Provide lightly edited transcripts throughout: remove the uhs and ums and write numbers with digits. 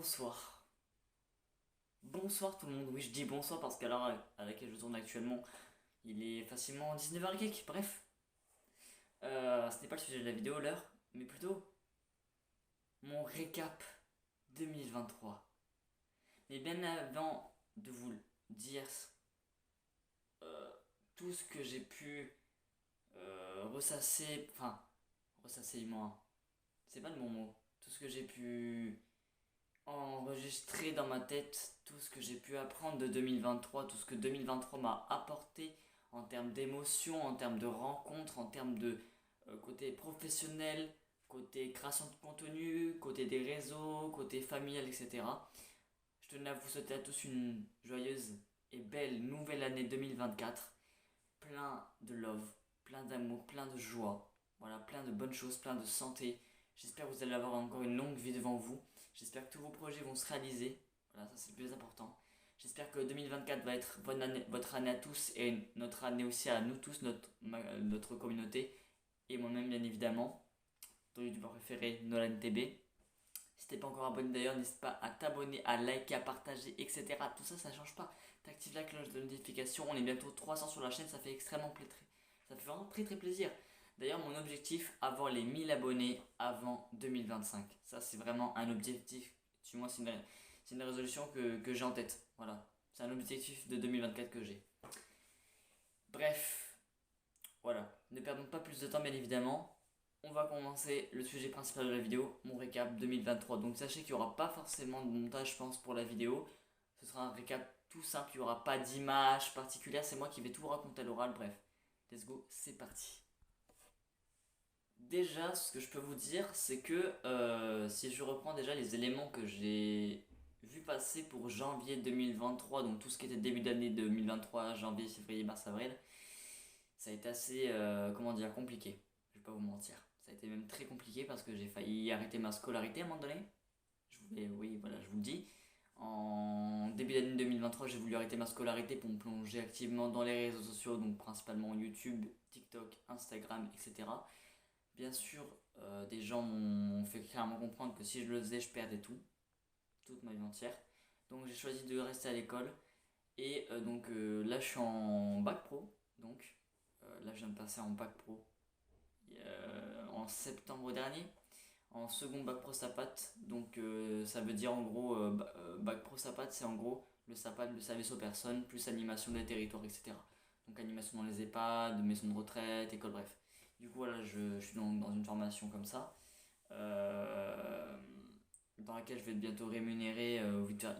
Bonsoir. Bonsoir tout le monde. Oui, je dis bonsoir parce qu'à l'heure à laquelle je tourne actuellement, il est facilement 19h et quelques. Bref, ce n'est pas le sujet de la vidéo, l'heure, mais plutôt mon récap 2023. Mais bien avant de vous le dire euh, tout ce que j'ai pu ressasser, enfin, ressasser moi, c'est pas le bon mot. Tout ce que j'ai pu enregistrer dans ma tête, tout ce que j'ai pu apprendre de 2023, tout ce que 2023 m'a apporté en termes d'émotions, en termes de rencontres, en termes de côté professionnel, côté création de contenu, côté des réseaux, côté familial, etc. Je tenais à vous souhaiter à tous une joyeuse et belle nouvelle année 2024, plein de love, plein d'amour, plein de joie, voilà, plein de bonnes choses, plein de santé. J'espère que vous allez avoir encore une longue vie devant vous. J'espère que tous vos projets vont se réaliser. Voilà, ça c'est le plus important. J'espère que 2024 va être votre année à tous et notre année aussi à nous tous, notre communauté et moi-même bien évidemment. Ton youtubeur préféré, Nolan TB. Si t'es pas encore abonné d'ailleurs, n'hésite pas à t'abonner, à liker, à partager, etc. Tout ça, ça change pas. T'actives la cloche de notification. On est bientôt 300 sur la chaîne, ça fait extrêmement plaisir. Ça fait vraiment très très plaisir. D'ailleurs, mon objectif, avoir les 1000 abonnés avant 2025. Ça, c'est vraiment un objectif. Tu vois, c'est une résolution que j'ai en tête. Voilà. C'est un objectif de 2024 que j'ai. Bref, voilà. Ne perdons pas plus de temps, bien évidemment. On va commencer le sujet principal de la vidéo, mon récap 2023. Donc sachez qu'il n'y aura pas forcément de montage, je pense, pour la vidéo. Ce sera un récap tout simple, il n'y aura pas d'image particulière, c'est moi qui vais tout raconter à l'oral. Bref, let's go, c'est parti. Déjà, ce que je peux vous dire, c'est que si je reprends déjà les éléments que j'ai vu passer pour janvier 2023, donc tout ce qui était début d'année 2023, janvier, février, mars, avril, ça a été assez, comment dire, compliqué. Je vais pas vous mentir. Ça a été même très compliqué parce que j'ai failli arrêter ma scolarité à un moment donné. Oui, voilà, je vous le dis. En début d'année 2023, j'ai voulu arrêter ma scolarité pour me plonger activement dans les réseaux sociaux, donc principalement YouTube, TikTok, Instagram, etc. Bien sûr, des gens m'ont fait clairement comprendre que si je le faisais, je perdais tout, toute ma vie entière. Donc j'ai choisi de rester à l'école. Et donc là, je suis en bac pro. Donc là, je viens de passer en bac pro en septembre dernier, en second bac pro SAPAT. Donc ça veut dire en gros, bac pro SAPAT, c'est en gros le SAPAT, le service aux personnes, plus animation des territoires, etc. Donc animation dans les EHPAD, maisons de retraite, école, bref. Du coup, voilà, je suis dans une formation comme ça. Euh, dans laquelle je vais être bientôt rémunéré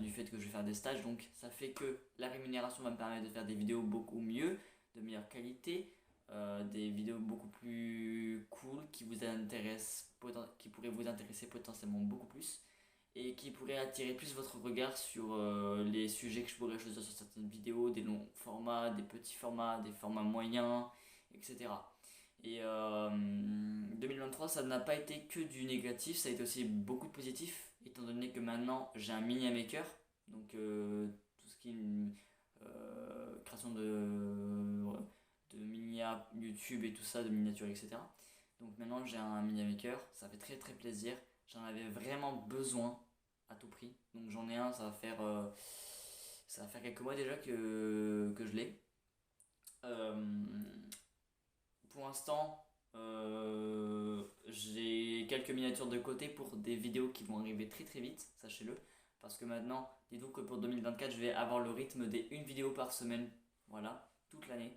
du fait que je vais faire des stages. Donc ça fait que la rémunération va me permettre de faire des vidéos beaucoup mieux, de meilleure qualité, des vidéos beaucoup plus cool qui pourraient vous intéresser potentiellement beaucoup plus et qui pourraient attirer plus votre regard sur les sujets que je pourrais choisir sur certaines vidéos, des longs formats, des petits formats, des formats moyens, etc. Et 2023, ça n'a pas été que du négatif, ça a été aussi beaucoup de positif, étant donné que maintenant j'ai un mini maker, donc tout ce qui est création de mini app YouTube et tout ça, de miniatures, etc. Donc maintenant j'ai un mini maker, ça fait très très plaisir, j'en avais vraiment besoin à tout prix, donc j'en ai un, ça va faire quelques mois déjà que je l'ai. Euh, pour l'instant, j'ai quelques miniatures de côté pour des vidéos qui vont arriver très très vite, sachez-le. Parce que maintenant, dites-vous que pour 2024, je vais avoir le rythme des une vidéo par semaine, voilà, toute l'année.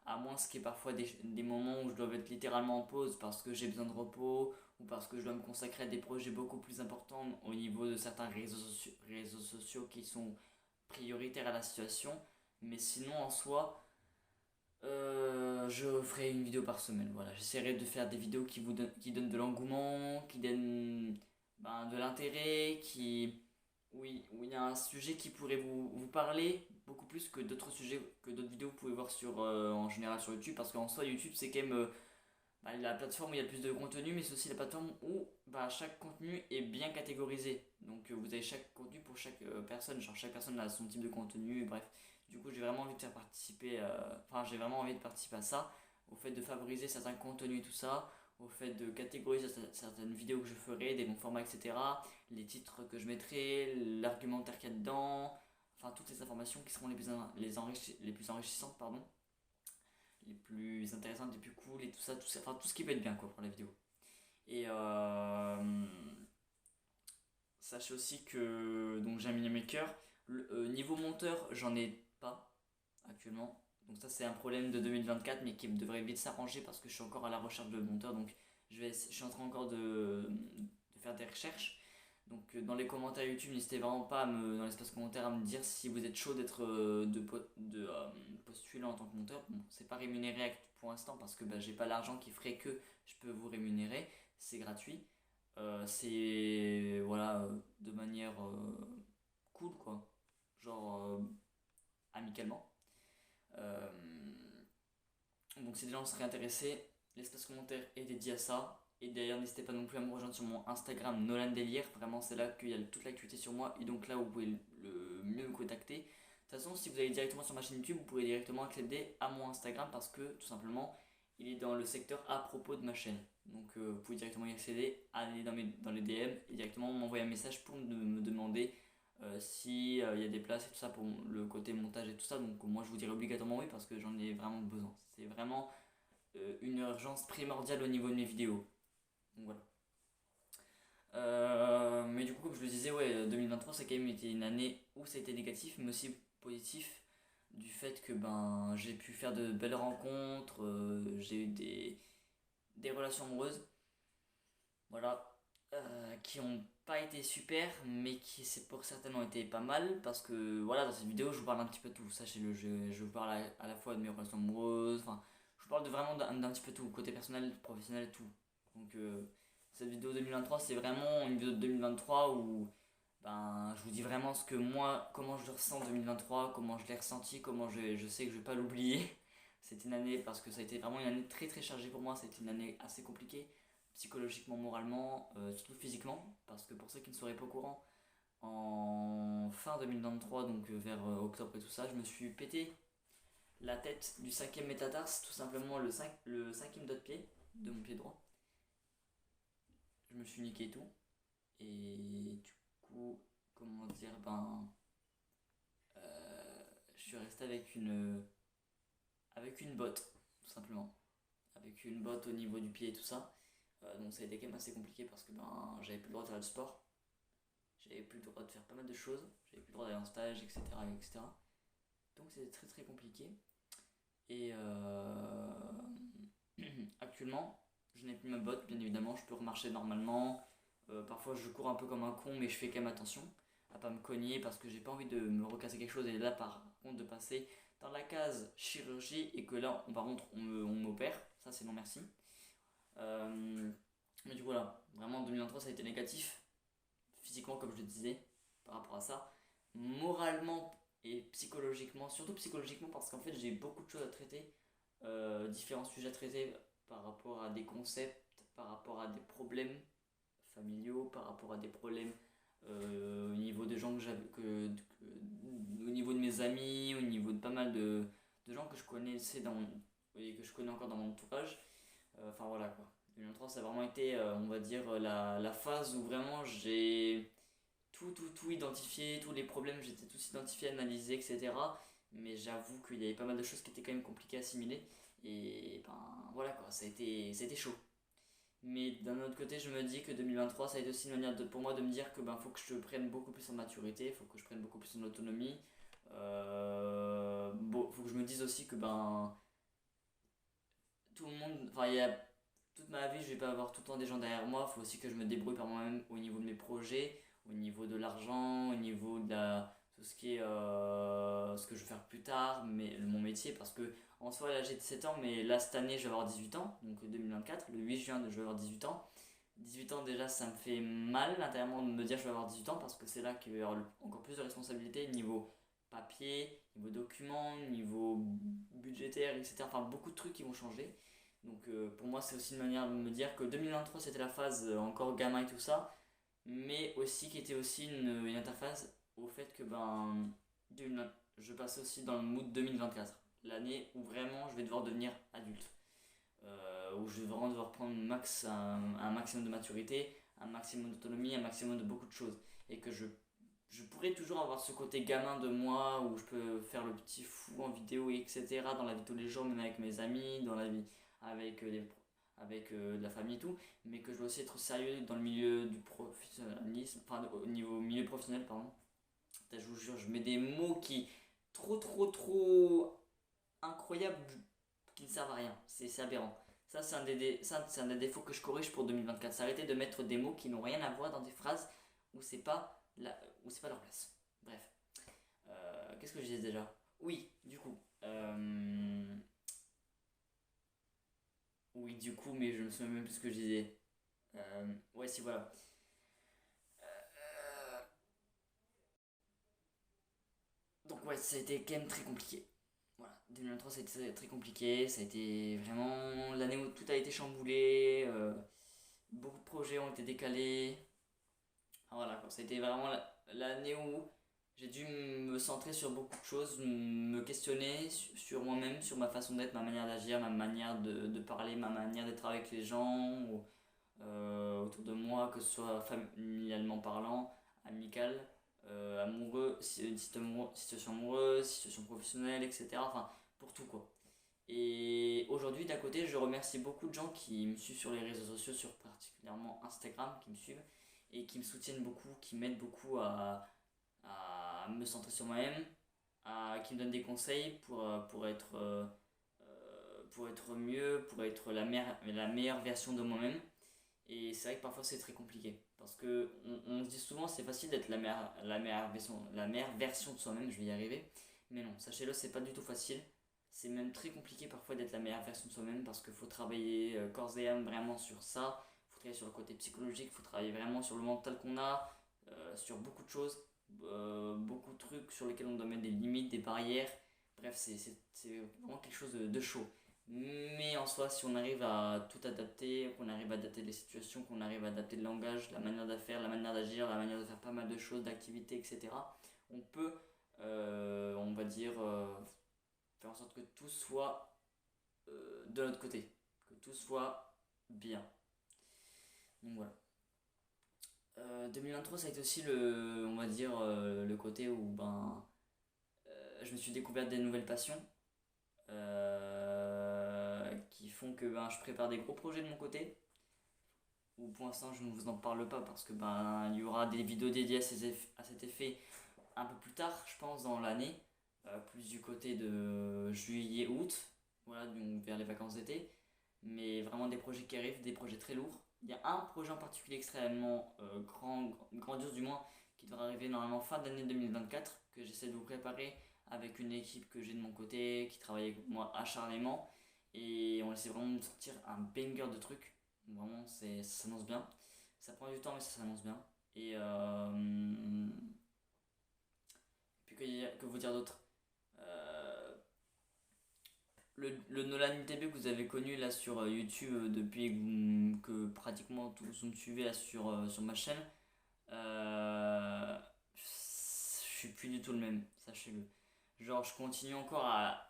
À moins ce qui est parfois des moments où je dois être littéralement en pause parce que j'ai besoin de repos ou parce que je dois me consacrer à des projets beaucoup plus importants au niveau de certains réseaux sociaux qui sont prioritaires à la situation. Mais sinon, en soi, je ferai une vidéo par semaine, voilà. J'essaierai de faire des vidéos qui donnent de l'engouement, qui donnent de l'intérêt, oui, où il y a un sujet qui pourrait vous parler beaucoup plus que d'autres sujets, que d'autres vidéos que vous pouvez voir en général sur YouTube, parce qu'en soi, YouTube, c'est quand même la plateforme où il y a le plus de contenu, mais c'est aussi la plateforme où chaque contenu est bien catégorisé. Donc vous avez chaque contenu pour chaque personne, genre chaque personne a son type de contenu, bref. Du coup, j'ai vraiment envie de j'ai vraiment envie de participer à ça, au fait de favoriser certains contenus et tout ça, au fait de catégoriser certaines vidéos que je ferai, des bons formats, etc. Les titres que je mettrai, l'argumentaire qu'il y a dedans, enfin toutes les informations qui seront les plus enrichissantes, pardon, les plus intéressantes, les plus cool et tout ça, enfin tout ce qui peut être bien quoi pour la vidéo. Et sachez aussi que donc j'ai un mini maker. Niveau monteur, j'en ai pas actuellement. Donc ça c'est un problème de 2024 mais qui devrait vite s'arranger parce que je suis encore à la recherche de monteur. Donc je suis en train encore de faire des recherches. Donc dans les commentaires YouTube, n'hésitez vraiment pas dans l'espace commentaire à me dire si vous êtes chaud d'être postuler en tant que monteur. Bon, c'est pas rémunéré pour l'instant parce que j'ai pas l'argent qui ferait que je peux vous rémunérer. C'est gratuit. C'est voilà de manière cool quoi. Genre amicalement. Euh, donc si des gens seraient intéressés, l'espace commentaire est dédié à ça. Et d'ailleurs, n'hésitez pas non plus à me rejoindre sur mon Instagram Nolan Délire. Vraiment, c'est là qu'il y a toute l'actualité sur moi. Et donc là, vous pouvez le mieux me contacter. De toute façon, si vous allez directement sur ma chaîne YouTube, vous pourrez directement accéder à mon Instagram parce que tout simplement, il est dans le secteur à propos de ma chaîne. Donc vous pouvez directement y accéder, aller dans les DM et directement m'envoyer un message pour me demander s'il y a des places et tout ça pour le côté montage et tout ça. Donc moi, je vous dirais obligatoirement oui parce que j'en ai vraiment besoin. C'est vraiment une urgence primordiale au niveau de mes vidéos. Donc voilà. Mais du coup, comme je le disais, ouais, 2023, ça a quand même été une année où ça a été négatif, mais aussi positif, du fait que j'ai pu faire de belles rencontres, j'ai eu des relations amoureuses, voilà, qui ont pas été super, mais qui c'est pour certainement été pas mal, parce que voilà, dans cette vidéo, je vous parle un petit peu de tout, sachez-le, je vous parle à la fois de mes relations amoureuses, enfin, je vous parle vraiment d'un petit peu tout, côté personnel, professionnel et tout. Donc, cette vidéo 2023, c'est vraiment une vidéo de 2023 où je vous dis vraiment ce que moi, comment je le ressens en 2023, comment je l'ai ressenti, comment je sais que je vais pas l'oublier. C'était une année, parce que ça a été vraiment une année très très chargée pour moi, c'était une année assez compliquée, psychologiquement, moralement, surtout physiquement, parce que pour ceux qui ne seraient pas au courant, en fin 2023, donc vers octobre et tout ça, je me suis pété la tête du cinquième métatarse, tout simplement le cinquième doigt de pied, de mon pied droit. Je me suis niqué et tout. Et du coup, comment dire, je suis resté avec une botte, tout simplement. Avec une botte au niveau du pied et tout ça. Donc ça a été quand même assez compliqué parce que j'avais plus le droit de faire du sport. J'avais plus le droit de faire pas mal de choses. J'avais plus le droit d'aller en stage, etc. etc. Donc c'était très très compliqué. Et actuellement, je n'ai plus ma botte, bien évidemment, je peux remarcher normalement. Parfois je cours un peu comme un con, mais je fais quand même attention à pas me cogner parce que j'ai pas envie de me recasser quelque chose et là par contre de passer dans la case chirurgie et que là par contre on m'opère, ça c'est non merci. Mais du coup voilà, vraiment 2023 ça a été négatif, physiquement comme je le disais, par rapport à ça. Moralement et psychologiquement, surtout psychologiquement parce qu'en fait j'ai beaucoup de choses à traiter, différents sujets à traiter par rapport à des concepts, par rapport à des problèmes familiaux, par rapport à des problèmes au niveau des gens au niveau de mes amis, au niveau de pas mal de gens que je connaissais et que je connais encore dans mon entourage. Enfin voilà quoi. 2023 ça a vraiment été, on va dire, la phase où vraiment j'ai tout identifié, tous les problèmes, j'étais tous identifiés, analysés, etc. Mais j'avoue qu'il y avait pas mal de choses qui étaient quand même compliquées à assimiler. Et voilà quoi, ça a été chaud. Mais d'un autre côté, je me dis que 2023, ça a été aussi une manière pour moi de me dire que faut que je prenne beaucoup plus en maturité, faut que je prenne beaucoup plus en autonomie. Faut que je me dise aussi que tout le monde, enfin il y a toute ma vie, je vais pas avoir tout le temps des gens derrière moi. Faut aussi que je me débrouille par moi-même au niveau de mes projets, au niveau de l'argent, au niveau de tout ce qui est ce que je vais faire plus tard, mon métier, parce que en soi là j'ai 17 ans, mais là cette année je vais avoir 18 ans, donc 2024, le 8 juin je vais avoir 18 ans. 18 ans déjà ça me fait mal intérieurement de me dire que je vais avoir 18 ans parce que c'est là qu'il va y avoir encore plus de responsabilités niveau papier, niveau documents, niveau budgétaire, etc. Enfin beaucoup de trucs qui vont changer. Donc pour moi c'est aussi une manière de me dire que 2023 c'était la phase encore gamin et tout ça, mais aussi qui était aussi une interface au fait que je passe aussi dans le mood 2024, l'année où vraiment je vais devoir devenir adulte. où je vais vraiment devoir prendre un maximum de maturité, un maximum d'autonomie, un maximum de beaucoup de choses. Et que je pourrais toujours avoir ce côté gamin de moi où je peux faire le petit fou en vidéo, etc. dans la vie de tous les jours, même avec mes amis, dans la vie avec, avec la famille et tout, mais que je dois aussi être sérieux dans le milieu du professionnalisme, enfin au niveau milieu professionnel, pardon. Putain, je vous jure, je mets des mots qui trop incroyables qui ne servent à rien. C'est aberrant. Ça, c'est un des défauts que je corrige pour 2024. C'est arrêter de mettre des mots qui n'ont rien à voir dans des phrases où c'est pas, où c'est pas leur place. Bref. Qu'est-ce que je disais déjà? Oui, du coup. Oui, du coup, mais je me souviens même plus ce que je disais. Ouais, si, voilà. Euh, donc, ouais, ça a été quand même très compliqué. Voilà, 2023 ça a été très compliqué, ça a été vraiment l'année où tout a été chamboulé, beaucoup de projets ont été décalés. Ah, voilà, quoi. Ça a été vraiment l'année où j'ai dû me centrer sur beaucoup de choses, me questionner sur moi-même, sur ma façon d'être, ma manière d'agir, ma manière de parler, ma manière d'être avec les gens autour de moi, que ce soit familialement parlant, amical, amoureux, situation amoureuse, situation professionnelle, etc. Enfin, pour tout quoi. Et aujourd'hui, d'un côté, je remercie beaucoup de gens qui me suivent sur les réseaux sociaux, sur particulièrement Instagram, qui me suivent et qui me soutiennent beaucoup, qui m'aident beaucoup à me centrer sur moi-même, qui me donnent des conseils pour être mieux, pour être la meilleure version de moi-même. Et c'est vrai que parfois c'est très compliqué. Parce que on se dit souvent c'est facile d'être la meilleure version de soi-même, je vais y arriver. Mais non, sachez-le, c'est pas du tout facile. C'est même très compliqué parfois d'être la meilleure version de soi-même parce qu'il faut travailler corps et âme vraiment sur ça. Il faut travailler sur le côté psychologique, il faut travailler vraiment sur le mental qu'on a, sur beaucoup de choses, beaucoup de trucs sur lesquels on doit mettre des limites, des barrières. Bref, c'est vraiment quelque chose de chaud. Mais en soi, si on arrive à tout adapter, qu'on arrive à adapter les situations, qu'on arrive à adapter le langage, la manière de faire, la manière d'agir, la manière de faire pas mal de choses, d'activités, etc., on peut, on va dire, faire en sorte que tout soit de notre côté, que tout soit bien. Donc voilà. 2023, ça a été aussi on va dire, le côté où je me suis découvert des nouvelles passions qui font que je prépare des gros projets de mon côté. Ou pour l'instant, je ne vous en parle pas parce que il y aura des vidéos dédiées à cet effet un peu plus tard, je pense, dans l'année, plus du côté de juillet-août, voilà, donc vers les vacances d'été. Mais vraiment des projets qui arrivent, des projets très lourds. Il y a un projet en particulier extrêmement grandiose du moins, qui devrait arriver normalement fin d'année 2024, que j'essaie de vous préparer avec une équipe que j'ai de mon côté, qui travaille avec moi acharnément. Et on essaie vraiment de sortir un banger de trucs. Vraiment, ça s'annonce bien. Ça prend du temps, mais ça s'annonce bien. Et puis que vous dire d'autre? Euh, le Nolan UTB que vous avez connu là sur YouTube depuis que pratiquement tous vous me suivez là sur ma chaîne, je suis plus du tout le même, sachez-le. Genre, je continue encore à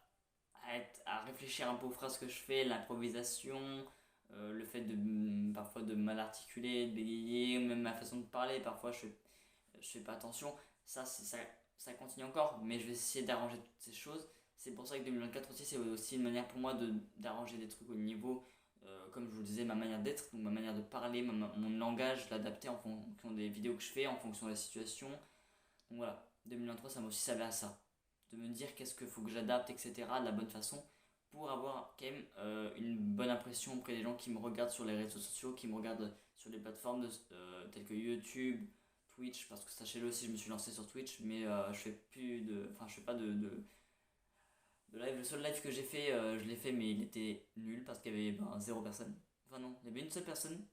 réfléchir un peu aux phrases que je fais, l'improvisation, le fait parfois de mal articuler, de bégayer, même ma façon de parler, parfois je fais pas attention. Ça continue encore, mais je vais essayer d'arranger toutes ces choses. C'est pour ça que 2024 aussi, c'est aussi une manière pour moi d'arranger des trucs au niveau, comme je vous le disais, ma manière d'être, donc ma manière de parler, mon langage, l'adapter en fonction des vidéos que je fais, en fonction de la situation. Donc voilà, 2023, ça m'a aussi servi à ça. De me dire qu'est-ce qu'il faut que j'adapte, etc. de la bonne façon pour avoir quand même une bonne impression auprès des gens qui me regardent sur les réseaux sociaux, qui me regardent sur des plateformes telles que YouTube, Twitch, parce que sachez-le aussi, je me suis lancé sur Twitch, mais je fais pas de live. Le seul live que j'ai fait, je l'ai fait, mais il était nul parce qu'il y avait zéro personne. Enfin non, il y avait une seule personne,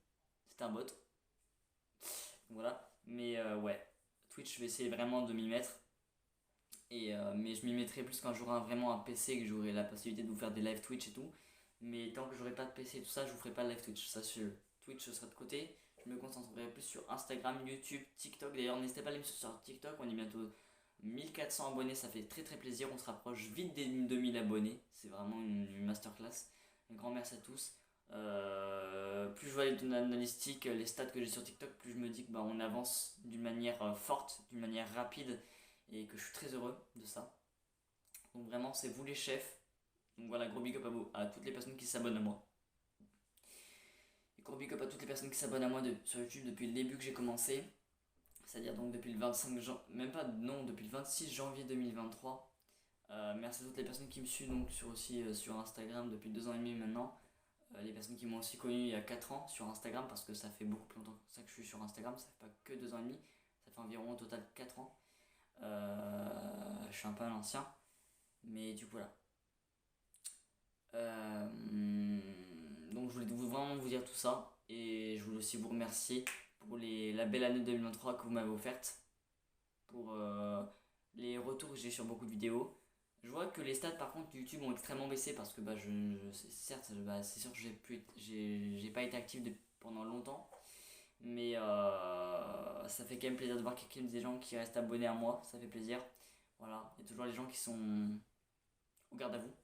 c'était un bot. Voilà, mais ouais, Twitch, je vais essayer vraiment de m'y mettre. Mais je m'y mettrai plus quand j'aurai vraiment un PC, que j'aurai la possibilité de vous faire des live Twitch et tout. Mais tant que j'aurai pas de PC et tout ça, je vous ferai pas de live Twitch. Ça, Twitch sera de côté. Je me concentrerai plus sur Instagram, YouTube, TikTok. D'ailleurs, n'hésitez pas à aller me suivre sur TikTok. On est bientôt 1400 abonnés. Ça fait très plaisir. On se rapproche vite des 2000 abonnés. C'est vraiment une masterclass. Un grand merci à tous. Plus je vois les données analytiques, les stats que j'ai sur TikTok, plus je me dis que bah, on avance d'une manière forte, d'une manière rapide et que je suis très heureux de ça. Donc vraiment, c'est vous les chefs. Donc voilà, gros big up à vous, à toutes les personnes qui s'abonnent à moi. Et gros big up à toutes les personnes qui s'abonnent à moi sur YouTube depuis le début que j'ai commencé. C'est-à-dire donc depuis le 25 janvier, même pas, non, depuis le 26 janvier 2023. Merci à toutes les personnes qui me suivent donc sur Instagram depuis 2 ans et demi maintenant. Les personnes qui m'ont aussi connu il y a 4 ans sur Instagram, parce que ça fait beaucoup plus longtemps que ça que je suis sur Instagram, ça fait pas que 2 ans et demi, ça fait environ au total 4 ans. Je suis un peu un ancien, mais du coup voilà. Donc je voulais vraiment vous dire tout ça, et je voulais aussi vous remercier pour la belle année 2023 que vous m'avez offerte, pour les retours que j'ai sur beaucoup de vidéos. Je vois que les stats par contre YouTube ont extrêmement baissé parce que bah, certes bah, c'est sûr que j'ai pas été actif pendant longtemps, mais ça fait quand même plaisir de voir qu'il y a des gens qui restent abonnés à moi, ça fait plaisir. Voilà, il y a toujours les gens qui sont au garde à vous,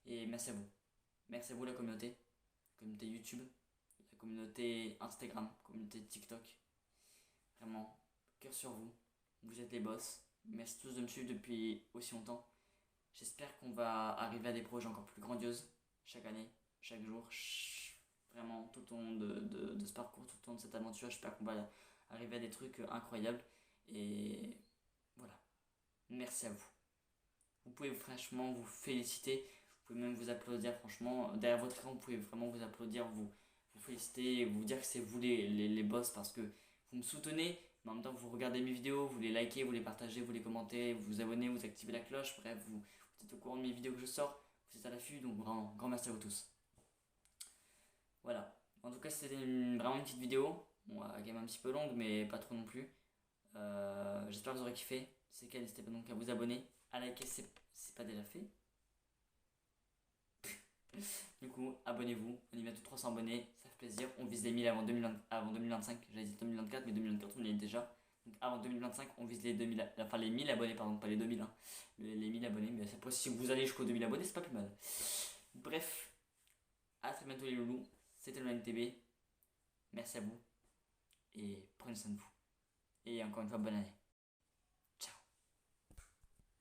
et merci à vous. Merci à vous la communauté YouTube, la communauté Instagram, communauté TikTok. Vraiment, cœur sur vous, vous êtes les boss. Merci tous de me suivre depuis aussi longtemps. J'espère qu'on va arriver à des projets encore plus grandioses chaque année, chaque jour, vraiment tout au long de ce parcours, tout au long de cette aventure. J'espère qu'on va arriver à des trucs incroyables. Et voilà, merci à vous. Vous pouvez franchement vous féliciter, vous pouvez même vous applaudir. Franchement, derrière votre écran, vous pouvez vraiment vous applaudir, vous féliciter, vous dire que c'est vous les boss, parce que vous me soutenez. Mais en même temps, vous regardez mes vidéos, vous les likez, vous les partagez, vous les commentez, vous vous abonnez, vous activez la cloche. Bref, vous êtes au courant de mes vidéos que je sors, vous êtes à l'affût, donc grand, grand merci à vous tous. Voilà. En tout cas, c'était vraiment une petite vidéo. Bon, quand même un petit peu longue, mais pas trop non plus. J'espère que vous aurez kiffé. Si c'est le cas, n'hésitez pas donc à vous abonner, à liker si c'est pas déjà fait. Du coup, abonnez-vous. On y bientôt 300 abonnés, ça fait plaisir. On vise les 1000 avant 2025. J'allais dire 2024, mais 2024, on y est déjà. Donc avant 2025, on vise les 2000, enfin les 1000 abonnés, pardon, pas les 2000, hein. Les 1000 abonnés, mais après, si vous allez jusqu'aux 2000 abonnés, c'est pas plus mal. Bref, à très bientôt les loulous. C'était le NTB. Merci à vous. Et prenez soin de vous. Et encore une fois, bonne année.